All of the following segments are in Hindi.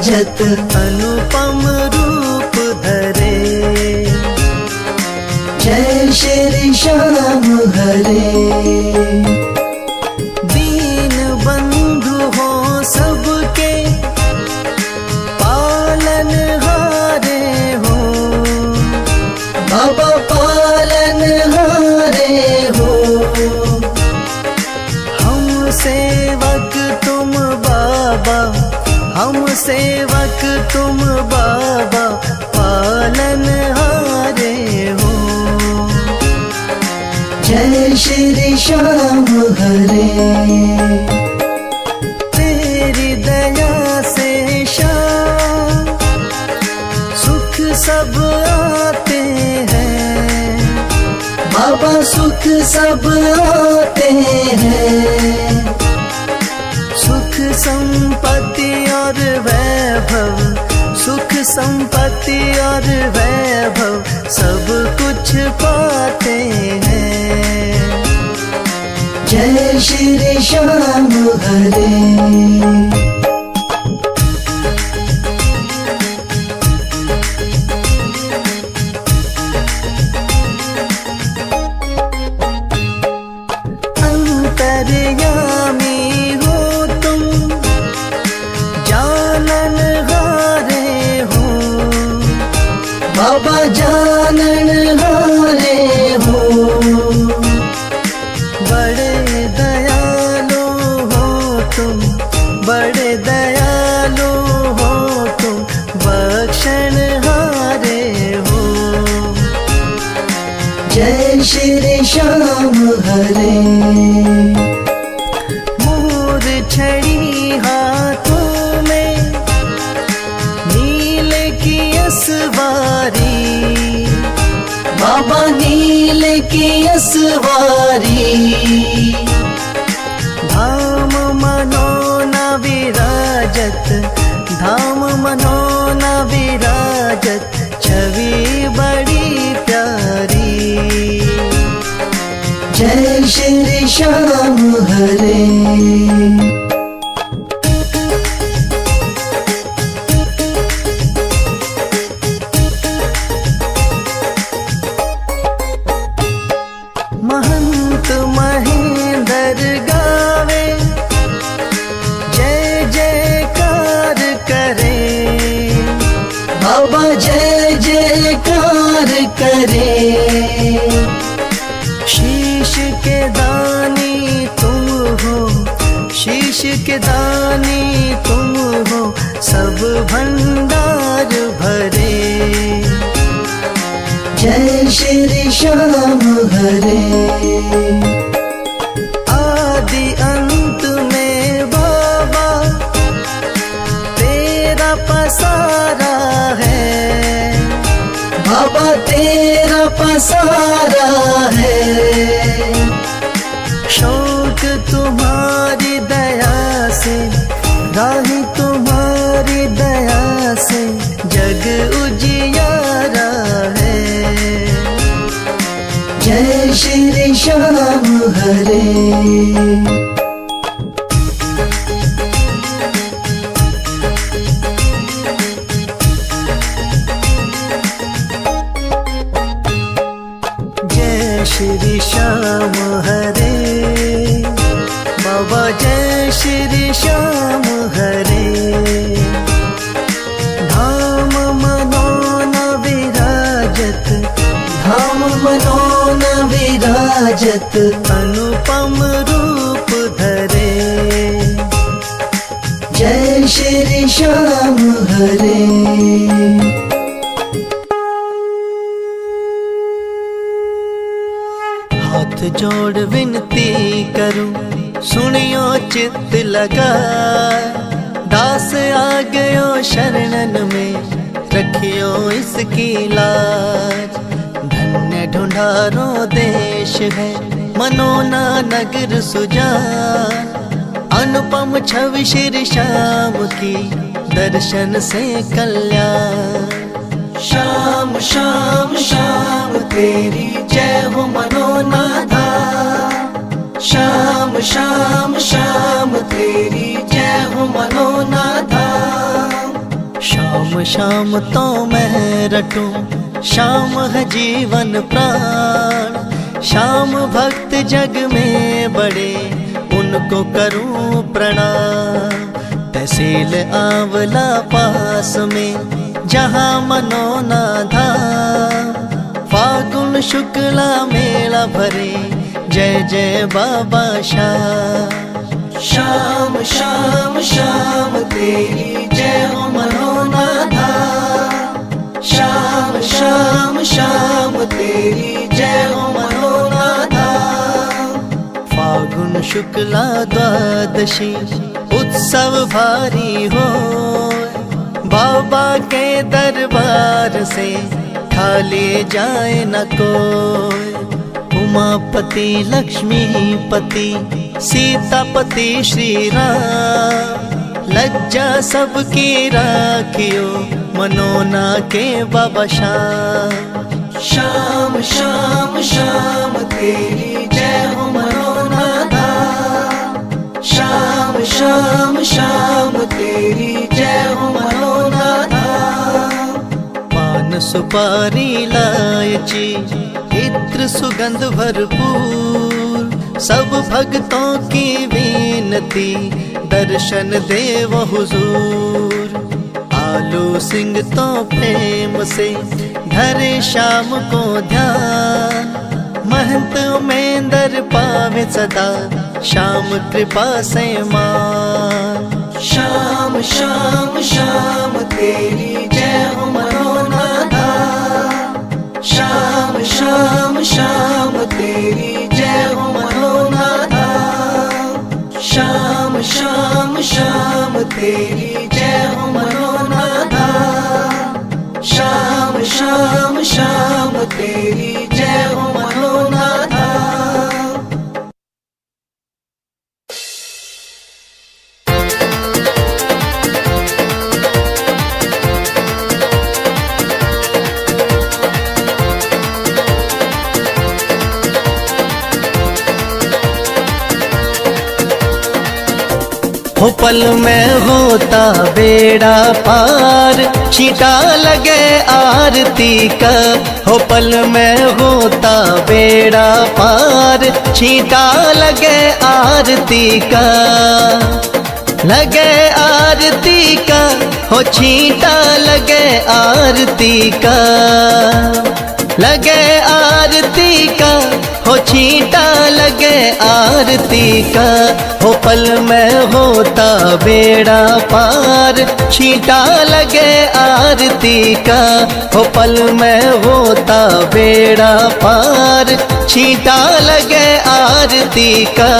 विराजत अनुपम रूप धरे। जय श्री श्याम हरे। दीन बंधु हो सबके पालन हारे हो, बाबा पालन हारे हो। हम सेवक तुम बाबा, हम सेवक तुम बाबा पालन हारे हो। जय श्री श्याम हरे। तेरी दया से श्याम सुख सब आते हैं, बाबा सुख सब आते हैं। सुख संपत्ति और वैभव, सुख संपत्ति और वैभव सब कुछ पाते हैं। जय श्री श्याम हरे। अंतर्यामी हो तुम, जानन हारे हो, बाबा जानन हारे हो। बड़े दयालु हो तुम, बड़े दयालु हो तुम, बख्शन हारे हो। जय श्री श्याम हरे। मोर छड़ी हाथों में, नीले की असवारी, बाबा नीले की असवारी। धाम मनोना विराजत, धाम मनोना विराजत, छवि बड़ी प्यारी। जय श्री श्याम हरे। महंत महेंद्र गावे, जय जयकार करे, बाबा जय जयकार करे। शीश के दानी तुम हो, शीश के दानी तुम हो, सब भंडार भरे। जय श्री श्याम हरे। आदि अंत में बाबा तेरा पसारा है, बाबा तेरा पसारा है। शौक तुम्हारी दया से, राही तुम्हारी दया से जग उजियारा है। जय श्री श्याम हरे। जय श्री श्याम हरे, बाबा जय श्री श्याम हरे। धाम मनोना विराजत, धाम मनोना विराजत, अनुपम रूप धरे। जय श्री श्याम हरे। हाथ जोड़ विनती करूं, सुनियो चित्त लगा, दास आ गयो शरणन में, रखियो इसकी लाज। धन्य ढूंढारो देश है, मनोना नगर सुजान, अनुपम छवि श्री श्याम की, दर्शन से कल्याण। श्याम श्याम श्याम तेरी जय हो मनोनाथा, श्याम श्याम श्याम तेरी जय हो मनोनाथा। शाम शाम तो मैं रटूं, शाम है जीवन प्राण। शाम भक्त जग में बड़े, उनको करूं प्रणाम। तहसील आंवला पास में, जहाँ मनोना धाम। फागुन शुक्ला मेला भरे, जय जय बाबा श्याम। श्याम श्याम श्याम तेरी जय हो मनोना धाम। श्याम श्याम श्याम तेरी जय हो मनोना धाम। फागुन शुक्ला द्वादशी उत्सव भारी हो, बाबा के दरबार से खाली जाए न कोई। उमापति लक्ष्मीपति सीतापति श्री राम, लज्जा सबकी राखियो मनोना के बाबा श्याम। श्याम श्याम श्याम तेरी जय हो मनोना धाम। श्याम श्याम श्याम तेरी जय हो मनोना धाम। पान सुपारी इलायची इत्र सुगंध भरपूर, सब भक्तों की विनती दर्शन देव हुजूर। आलू सिंह तो प्रेम से धरे शाम को ध्यान, महंत उमेंदर पावे सदा श्याम कृपा से मान। श्याम श्याम श्याम तेरी जय हो मनोना धाम। श्याम श्याम श्याम तेरी जय हो मनोना धाम। श्याम श्याम श्याम तेरी जय हो मनोना धाम। श्याम श्याम श्याम तेरी जय हो मनोना धाम। हो पल में होता बेड़ा पार, छींटा लगे आरती का। हो पल में होता बेड़ा पार, छींटा लगे आरती का। लगे आरती का, हो छींटा लगे आरती का। लगे आरती का, हो छींटा लगे आरती का। हो पल में होता बेड़ा पार, छींटा लगे आरती का। हो पल में होता बेड़ा पार, छींटा लगे आरती का।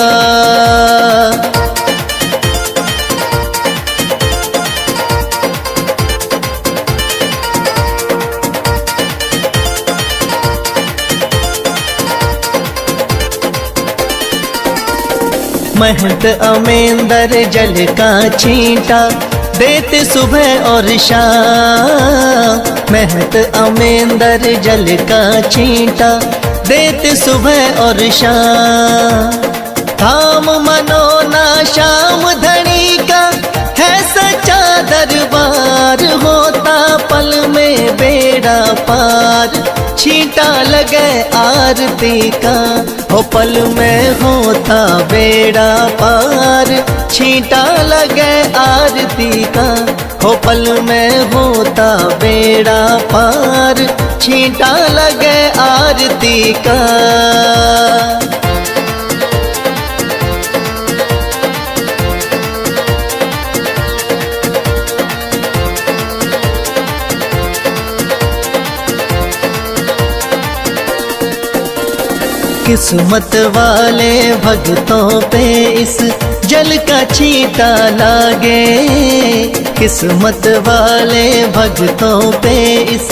महंत अमेंदर जल का छींटा देते सुबह और शाम। महंत अमेंदर जल का छींटा देते सुबह और शाम। धाम मनोना श्याम धनी का है सच्चा दरबार, होता पल में बेड़ा पार, छींटा लगे आरती का। हो पल में होता बेड़ा पार, छींटा लगे आरती का। हो पल में होता बेड़ा पार, छींटा लगे आरती का। किस्मत वाले भक्तों पे इस जल का छींटा लागे। किस्मत वाले भक्तों पे इस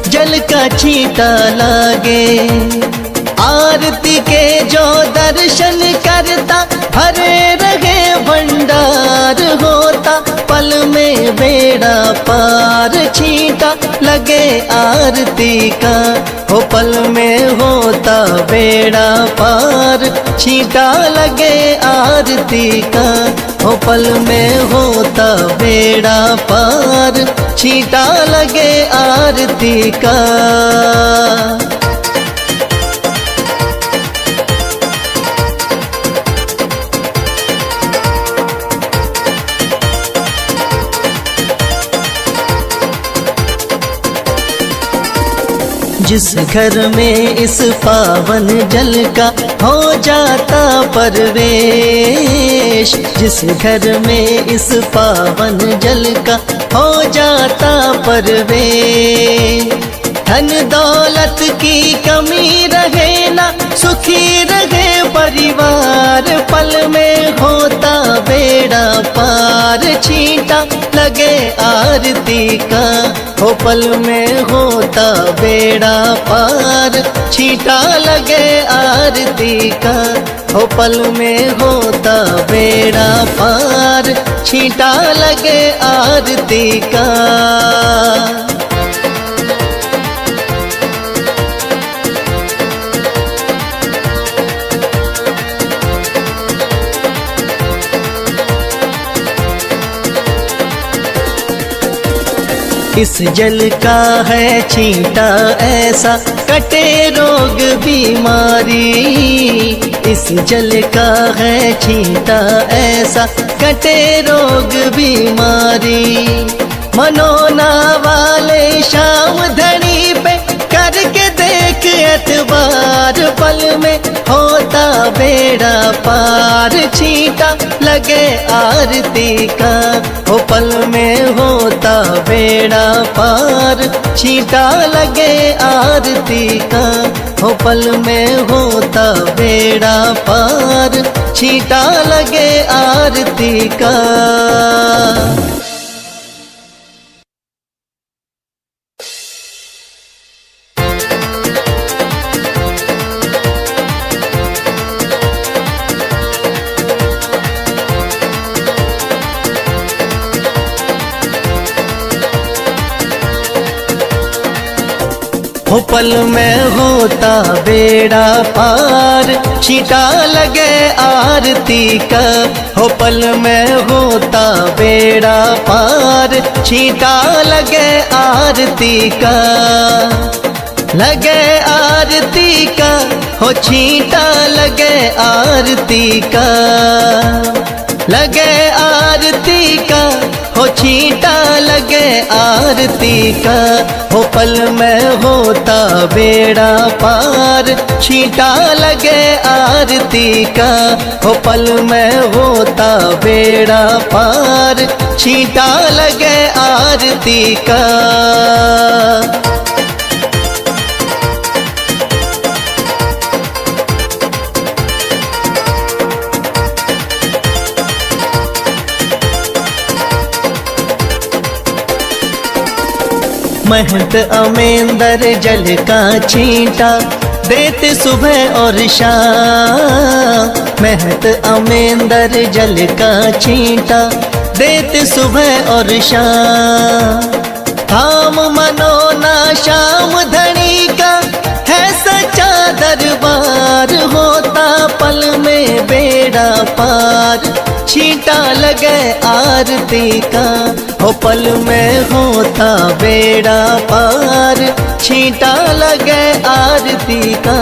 जल का छींटा लागे। आरती के जो दर्शन करता भरे रहे भंडार, होता पल में बेड़ा पार, छींटा लगे आरती का, हो पल में होता बेड़ा पार। छींटा लगे आरती का, हो पल में होता बेड़ा पार। छींटा लगे आरती का। जिस घर में इस पावन जल का हो जाता परवेश, जिस घर में इस पावन जल का हो जाता परवेश। धन दौलत की कमी रहे ना, सुखी रहे परिवार। पल में होता बेड़ा पार। छींटा लगे आरती का, हो पल में होता बेड़ा पार। छींटा लगे आरती का, हो पल में होता बेड़ा पार। छींटा लगे आरती का। इस जल का है छींटा ऐसा, कटे रोग बीमारी। इस जल का है छींटा ऐसा, कटे रोग बीमारी। मनोना वाले शाम धनी पे करके देख एतबार। पल में होता बेड़ा पार। छींटा लगे आरती का, हो पल में होता बेड़ा पार। छींटा लगे आरती का, हो पल में होता बेड़ा पार। छींटा लगे आरती का। हो पल में होता बेड़ा पार। छींटा लगे आरती का, हो पल में होता बेड़ा पार। छींटा लगे आरती का। लगे आरती का, हो छींटा लगे आरती का। लगे आरती का, हो छींटा लगे आरती का। हो पल में होता बेड़ा पार। छींटा लगे आरती का, हो पल में होता बेड़ा पार। छींटा लगे आरती का। महंत अमेंदर जल का छींटा देते सुबह और शाम। महंत अमेंदर जल का छींटा देते सुबह और शाम। थाम मनोना शाम धनी का है सच्चा दरबार। होता पल में बेड़ा पार। छींटा लगे आरती का, हो पल में होता बेड़ा पार। छींटा लगे आरती का,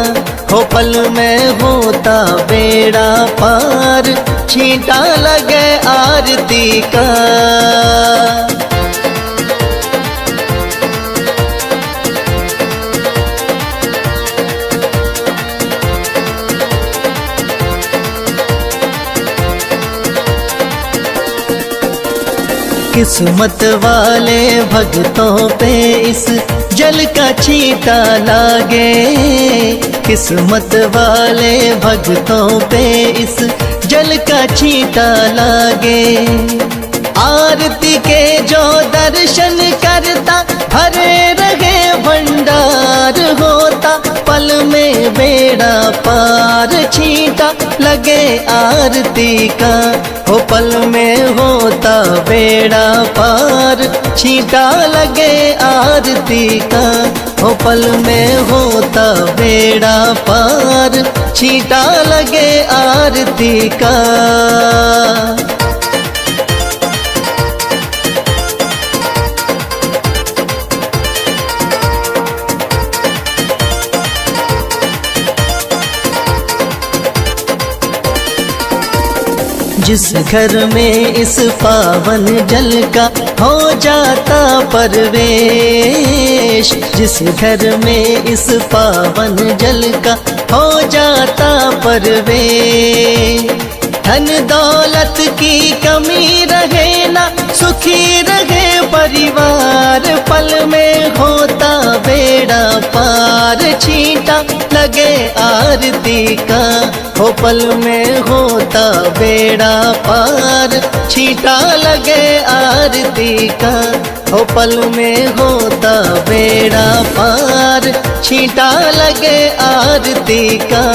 हो पल में होता बेड़ा पार। छींटा लगे आरती का। किस्मत वाले भक्तों पे इस जल का छींटा लागे। किस्मत वाले भक्तों पे इस जल का छींटा लागे। आरती के जो दर्शन करता भरे रहे भंडार। होता पल में बेड़ा पार, छींटा लगे आरती का, हो पल में होता बेड़ा पार, छींटा लगे आरती का, हो पल में होता बेड़ा पार, छींटा लगे आरती का। जिस घर में इस पावन जल का हो जाता परवेश, जिस घर में इस पावन जल का हो जाता परवेश, धन दौलत की कमी रहे ना, सुखी रहे परिवार, पल में होता बेड़ा पार, छींटा लगे आरती का, हो पल में होता बेड़ा पार, छींटा लगे आरती का, हो पल में होता बेड़ा पार, छींटा लगे आरती का।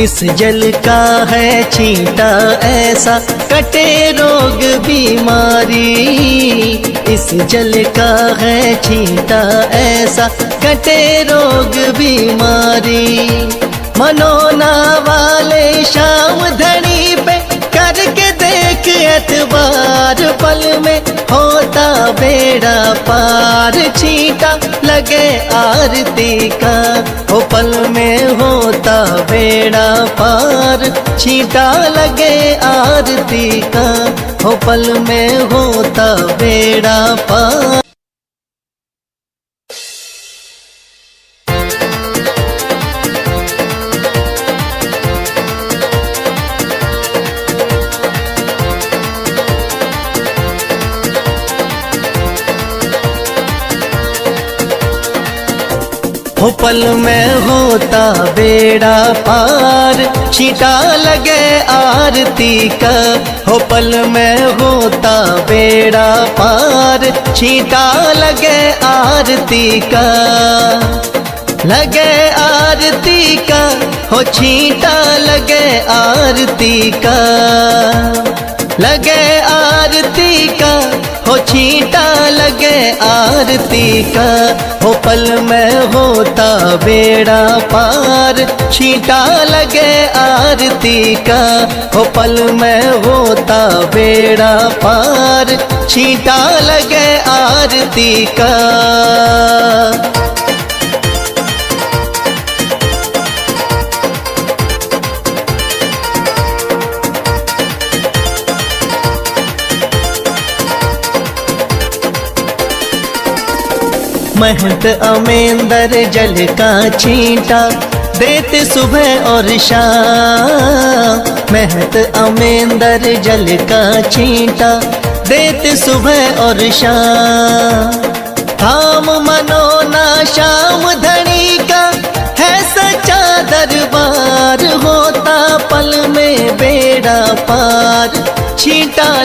इस जल का है छींटा ऐसा, कटे रोग बीमारी, इस जल का है छींटा ऐसा, कटे रोग बीमारी, मनोना वाले शाम धनी पे करके देख एतबार, पल में होता बेड़ा पार, छींटा लगे आरती का, हो पल में होता बेड़ा पार, छींटा लगे आरती का, हो पल में होता बेड़ा पार। हो पल में होता बेड़ा पार, छींटा लगे आरती का, हो पल में होता बेड़ा पार, छींटा लगे आरती का, लगे आरती का, हो छींटा लगे आरती का, लगे आरती का, हो छींटा लगे आरती का, हो पल में होता बेड़ा पार, छींटा लगे आरती का, हो पल में होता बेड़ा पार, छींटा लगे आरती का। महंत अमेंदर जल का छींटा देते सुबह और शाम, महंत अमेंदर जल का छींटा देते सुबह और शाम, धाम मनोना श्याम धनी का है सच्चा दरबार, होता पल में बेड़ा पार, छींटा